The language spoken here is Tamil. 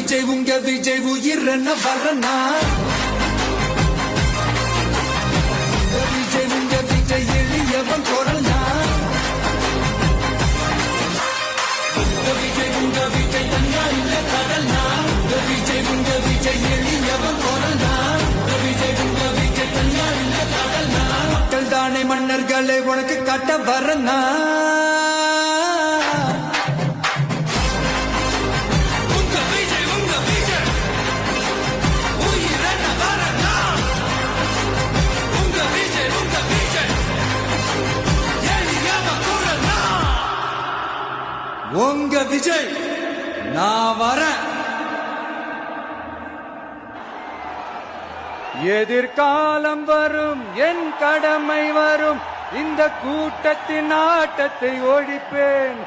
விஜய் உங்க விஜய் உயிரன வரனா விஜய் உங்க விஜய் எளியவன் குரல்னா விஜய் உங்க விஜய் தனியா இல்ல கடல்னா விஜய் உங்க விஜய் எளியவன் குரல்னா விஜய் உங்க விஜய் தனியா இல்ல கடல்னா மக்கள் தானே மன்னர்களை உனக்கு காட்ட வரனா உங்க விஜய் நான் வரேன். எதிர்காலம் வரும் என் கடமை வரும் இந்த கூட்டத்தின் ஆட்டத்தை ஒழிப்பேன்.